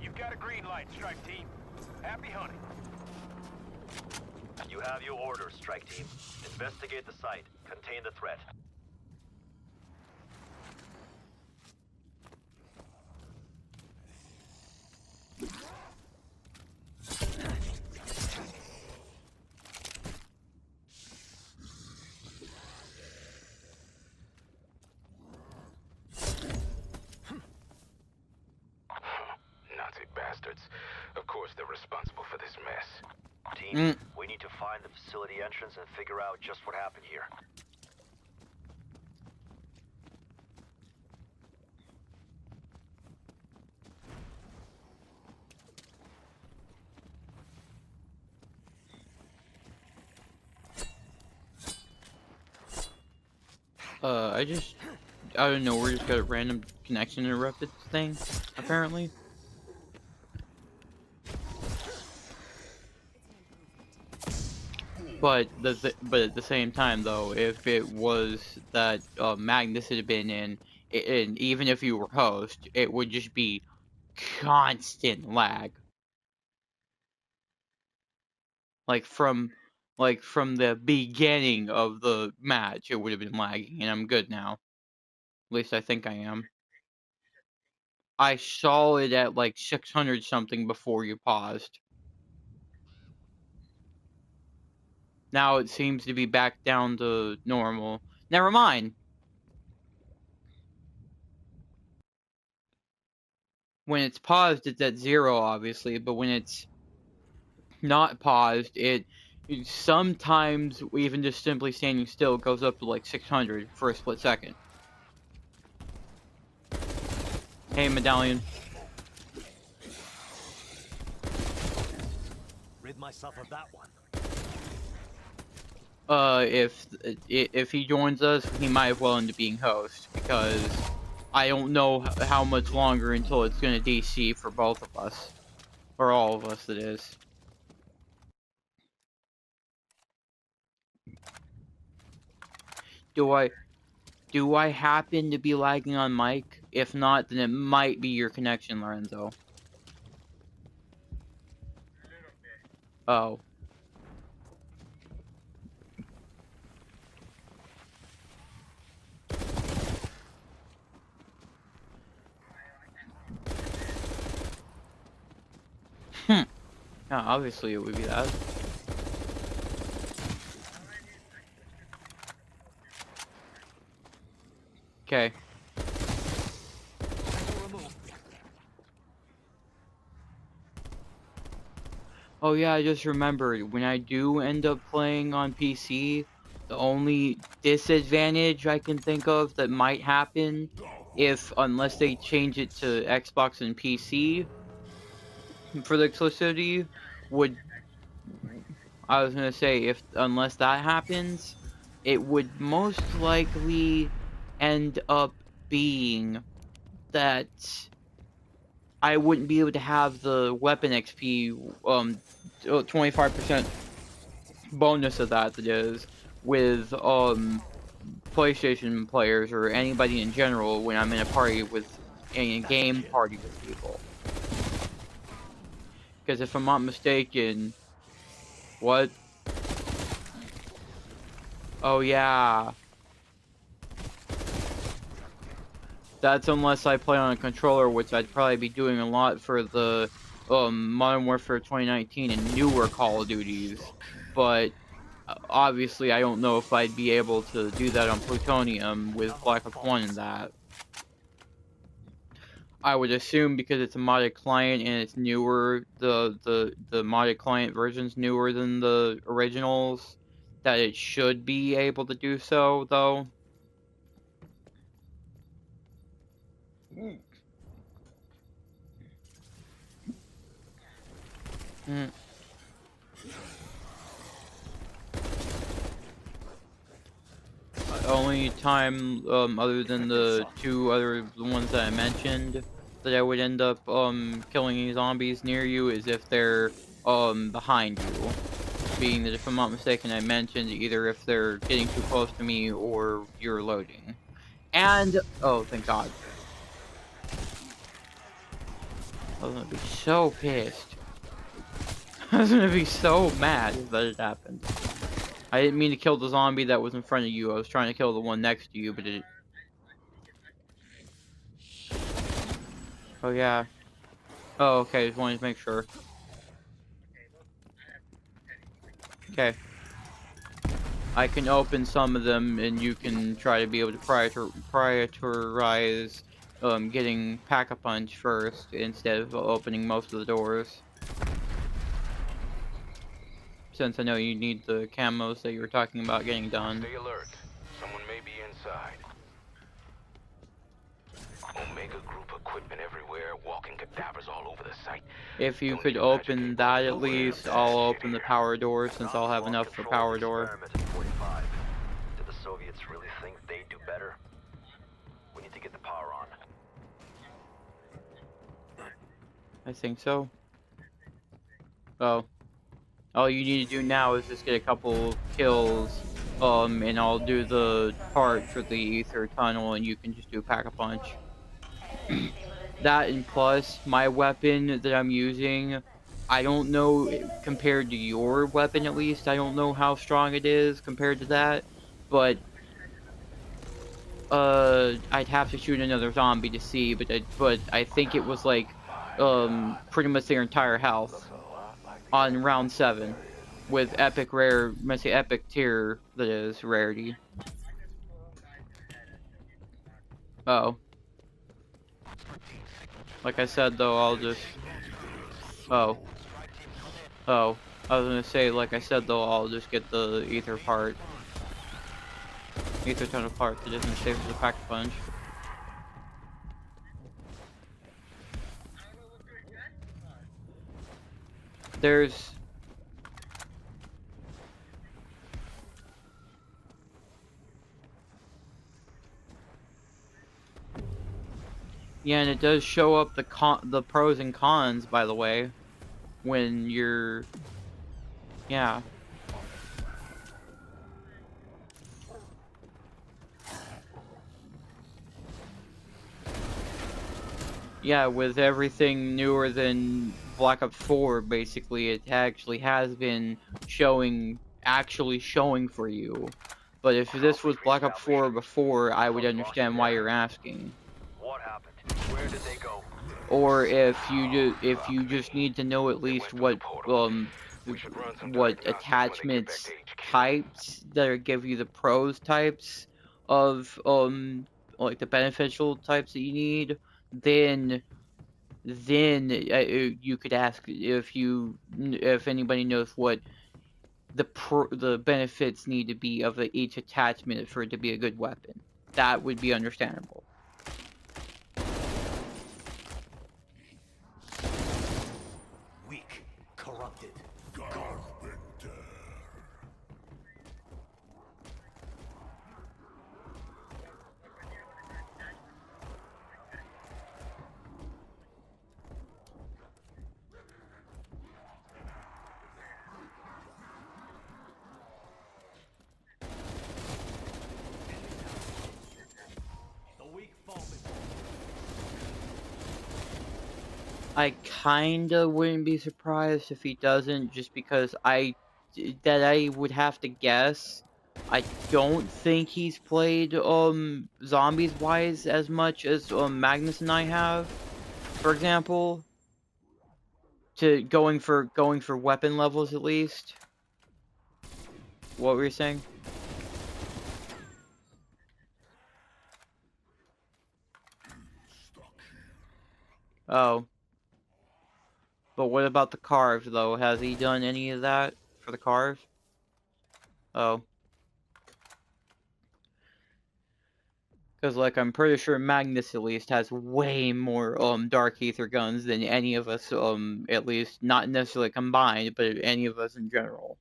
You've got a green light, strike team. Happy hunting. You have your orders, strike team. Investigate the site. Contain the threat. Nazi bastards. Of course they're responsible for this mess. Team, we need to find the facility entrance and figure out just what happened here. I don't know, we just got a random connection interrupted thing, apparently. But at the same time, though, if it was that Magnus had been in, and even if you were host, it would just be constant lag. Like from the beginning of the match, it would have been lagging, and I'm good now. At least I think I am. I saw it at like 600 something before you paused. Now it seems to be back down to normal. Never mind. When it's paused, it's at 0, obviously, but when it's not paused, it sometimes, even just simply standing still, goes up to like 600 for a split second. Hey, Medallion. Rid myself of that one. If he joins us, he might as well end up being host, because I don't know how much longer until it's gonna DC for both of us. For all of us, that is. Do I happen to be lagging on mic? If not, then it might be your connection, Lorenzo. Oh. Yeah, obviously it would be that. Okay. Oh yeah, I just remembered, when I do end up playing on PC, the only disadvantage I can think of that might happen, unless they change it to Xbox and PC for the exclusivity, I was gonna say, unless that happens, it would most likely end up being that I wouldn't be able to have the weapon XP 25% bonus of that is with PlayStation players or anybody in general when I'm in a game party with people. Because if I'm not mistaken, what? Oh yeah. That's unless I play on a controller, which I'd probably be doing a lot for the Modern Warfare 2019 and newer Call of Duties. But obviously I don't know if I'd be able to do that on Plutonium with Black Ops 1 and that. I would assume because it's a modded client and it's newer, the modded client version's newer than the originals, that it should be able to do so, though. Only time, other than the two other ones that I mentioned, that I would end up, killing zombies near you is if they're, behind you. Being that if I'm not mistaken, I mentioned either if they're getting too close to me or you're loading. And, oh, thank God. I was gonna be so pissed. I was gonna be so mad that it happened. I didn't mean to kill the zombie that was in front of you. I was trying to kill the one next to you, but it... Oh, yeah. Oh, okay. Just wanted to make sure. Okay. I can open some of them, and you can try to be able to prioritize getting Pack-a-Punch first instead of opening most of the doors. Since I know you need the camos that you were talking about getting done. Stay alert. Someone may be inside. Omega Group equipment everywhere, walking cadavers all over the site. If you Don't could need open magic that involved. at least, I'll open the power door since I'll have enough for power door. Experiment in 45. Did the Soviets really think they'd do better? We need to get the power on. I think so. Oh. All you need to do now is just get a couple kills, and I'll do the part for the ether tunnel, and you can just do Pack-a-Punch. That and plus, my weapon that I'm using, I don't know, compared to your weapon at least, I don't know how strong it is compared to that, but, I'd have to shoot another zombie to see, but I think it was like, pretty much their entire health on round 7. With epic rare, I say epic tier, that is, rarity. Oh. Like I said though, I'll just... Oh. Oh. I was gonna say, like I said though, I'll just get the ether part. Ether tunnel part that isn't safe as a Pack-a-Punch. There's... Yeah, and it does show up the pros and cons, by the way, when you're... Yeah. Yeah, with everything newer than Black Ops 4, basically, it actually has been actually showing for you. But if this was Black Ops 4 before, I would understand why you're asking. What happened? Where did they go? Or if you just need to know at least what attachments types that give you the pros types of like the beneficial types that you need, then you could ask if anybody knows what the benefits need to be of each attachment for it to be a good weapon. That would be understandable. Weak, corrupted. I kinda wouldn't be surprised if he doesn't, just because I would have to guess. I don't think he's played zombies wise as much as Magnus and I have, for example. To going for weapon levels at least. What were you saying? Oh. But what about the carve, though? Has he done any of that for the carve? Oh. Because, like, I'm pretty sure Magnus, at least, has way more, Dark Ether guns than any of us, at least, not necessarily combined, but any of us in general.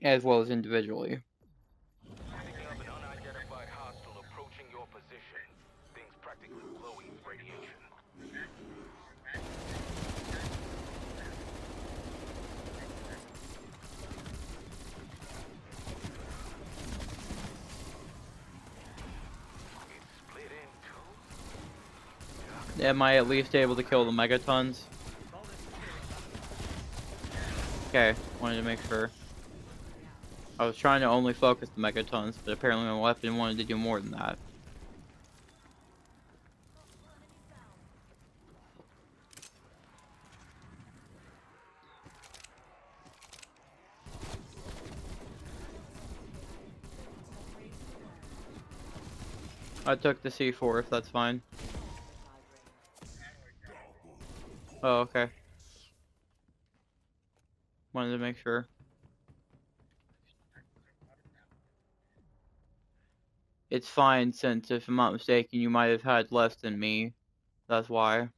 As well as individually. Picking up an unidentified hostile approaching your position. Things practically glowing with radiation. It's split in two. Dark Am I at least able to kill the megatons? Okay, wanted to make sure. I was trying to only focus the megatons, but apparently my weapon wanted to do more than that. I took the C4 if that's fine. Oh, okay. Wanted to make sure. It's fine since, if I'm not mistaken, you might have had less than me. That's why.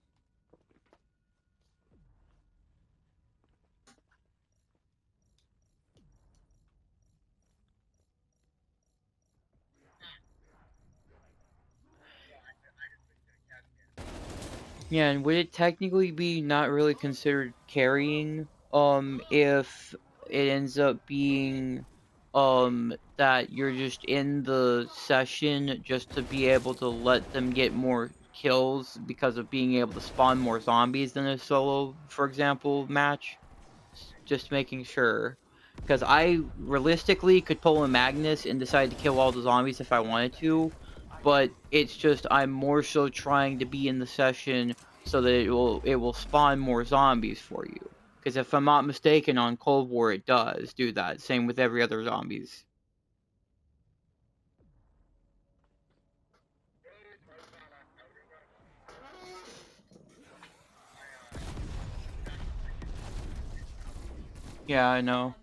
Yeah, and would it technically be not really considered carrying, if it ends up being, that you're just in the session just to be able to let them get more kills because of being able to spawn more zombies than a solo, for example, match? Just making sure. Because I realistically could pull a Magnus and decide to kill all the zombies if I wanted to, but it's just I'm more so trying to be in the session so that it will spawn more zombies for you. Because if I'm not mistaken, on Cold War it does do that. Same with every other zombies. Yeah, I know.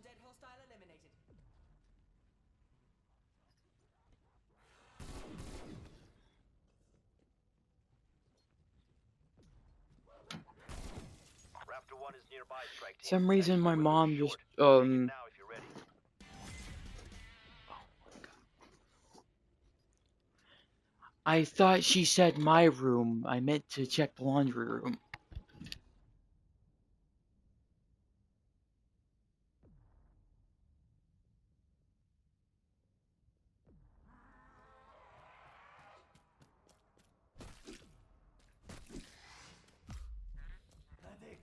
Raptor 1 is nearby, strike team. Some reason my Exfil window mom is just short. Take it now if you're ready. I thought she said my room. I meant to check the laundry room. Medic!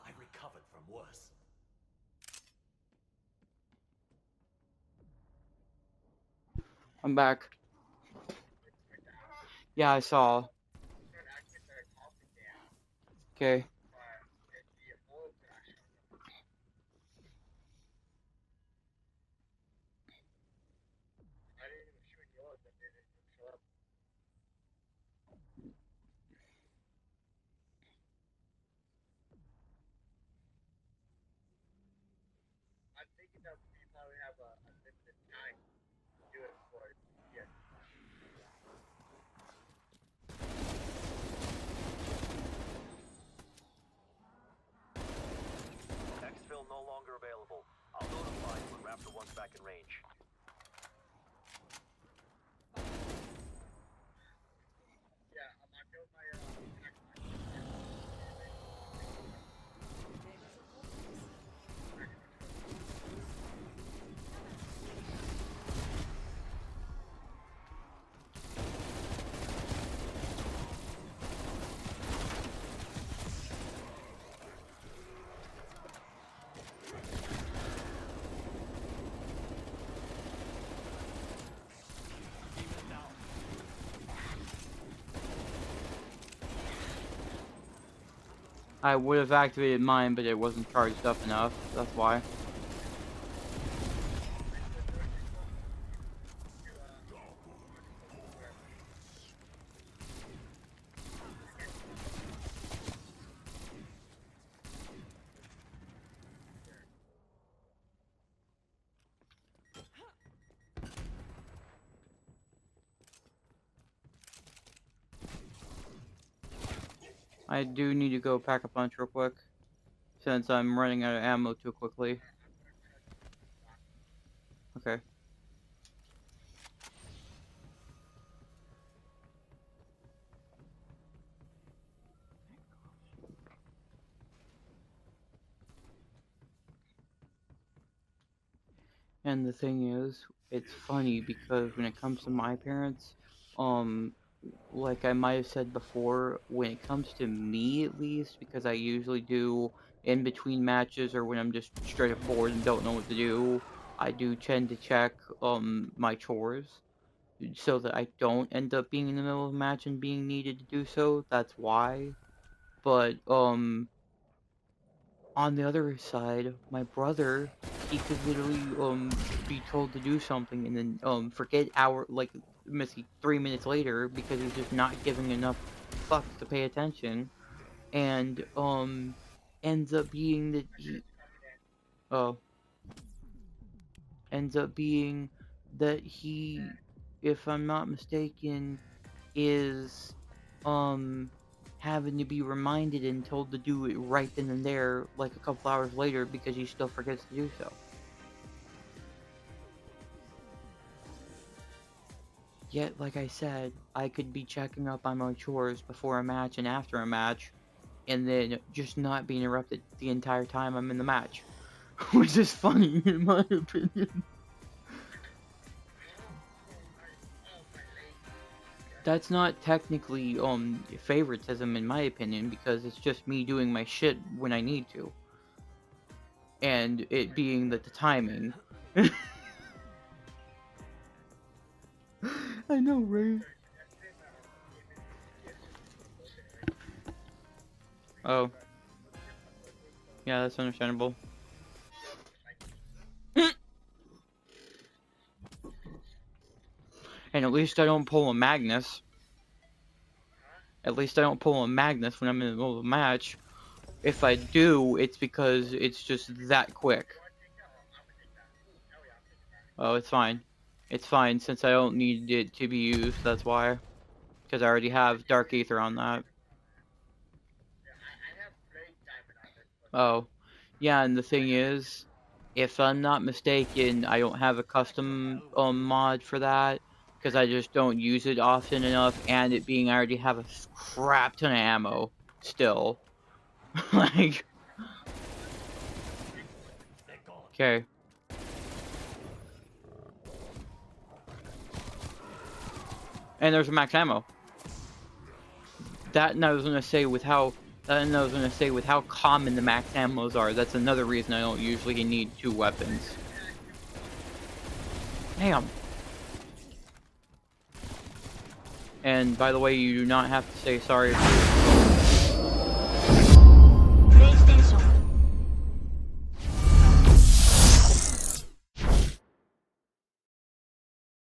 I recovered from worse. I'm back. Yeah, I saw. Okay. Exfil no longer available. I'll notify you when Raptor 1's back in range. I would have activated mine, but it wasn't charged up enough. That's why. I do need to go pack a punch real quick, since I'm running out of ammo too quickly. Okay. And the thing is, it's funny because when it comes to my parents, um, like I might have said before, when it comes to me at least, because I usually do in between matches or when I'm just straight up bored and don't know what to do, I do tend to check my chores so that I don't end up being in the middle of a match and being needed to do so. That's why. But on the other side, my brother, he could literally be told to do something and then forget missing 3 minutes later because he's just not giving enough fucks to pay attention, and ends up being that he oh ends up being that he, if I'm not mistaken, is um having to be reminded and told to do it right then and there, like a couple hours later, because he still forgets to do so. Yet, like I said, I could be checking up on my chores before a match and after a match, and then just not be interrupted the entire time I'm in the match. Which is funny, in my opinion. That's not technically favoritism in my opinion, because it's just me doing my shit when I need to. And it being that the timing. I know, right? Oh. Yeah, that's understandable. And at least I don't pull a Magnus. At least I don't pull a Magnus when I'm in the middle of a match. If I do, it's because it's just that quick. Oh, it's fine. It's fine, since I don't need it to be used, that's why. Because I already have Dark Aether on that. Oh. Yeah, and the thing is, if I'm not mistaken, I don't have a custom mod for that. Because I just don't use it often enough, and it being I already have a crap ton of ammo still. Like, okay. And there's a max ammo. That, and I was gonna say with how common the max ammos are. That's another reason I don't usually need 2 weapons. Damn. And by the way, you do not have to say sorry if you